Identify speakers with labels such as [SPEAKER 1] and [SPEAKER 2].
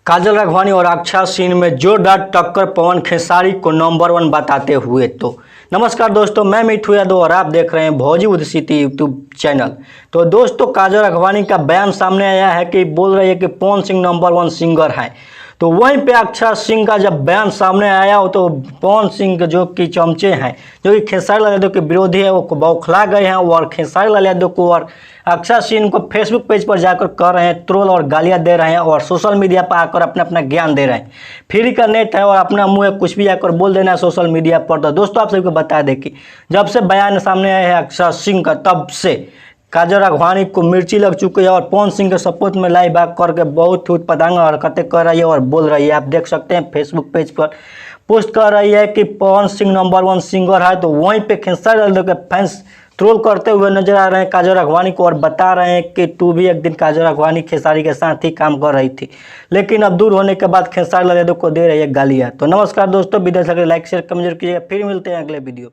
[SPEAKER 1] काजल राघवानी और अक्षा सिंह में जोरदार टक्कर, पवन खेसारी को नंबर 1 बताते हुए। तो नमस्कार दोस्तों, मैं मिठू यादव और आप देख रहे हैं भोजपुरी सिटी यूट्यूब चैनल। तो दोस्तों, काजल राघवानी का बयान सामने आया है कि बोल रही है कि पवन सिंह नंबर 1 सिंगर है। तो वहीं पे अक्षा सिंह का जब बयान सामने आया हो तो पवन सिंह जो कि चमचे हैं, जो कि खेसारी लाल यादव के विरोधी है, वो बौखला गए हैं और खेसारी लाल यादव को और अक्षा सिंह को फेसबुक पेज पर जाकर कर रहे हैं ट्रोल और गालियां दे रहे हैं और सोशल मीडिया पर आकर अपना अपना ज्ञान दे रहे हैं। फ्री का नेट है और अपना मुंह कुछ भी आकर बोल देना है सोशल मीडिया पर। तो दोस्तों, आप सभी को बता दें कि जब से बयान सामने आया है अक्षा सिंह का, तब से काजल राघवानी को मिर्ची लग चुकी है और पवन सिंह के सपोर्ट में लाइव बैक करके बहुत पतंग हरकतें कर रही है और बोल रही है। आप देख सकते हैं फेसबुक पेज पर पोस्ट कर रही है कि पवन सिंह नंबर 1 सिंगर है। तो वहीं पे खेसारी लाल यादव के फैंस ट्रोल करते हुए नजर आ रहे हैं काजल राघवानी को और बता रहे हैं कि तू भी एक दिन काजल राघवानी खेसारी के साथ ही काम कर रही थी, लेकिन अब दूर होने के बाद खेसारी लाल यादव को दे रही है गालियाँ। तो नमस्कार दोस्तों, वीडियो अच्छा लगे लाइक शेयर कमेंट जरूर कीजिएगा। फिर मिलते हैं अगले वीडियो।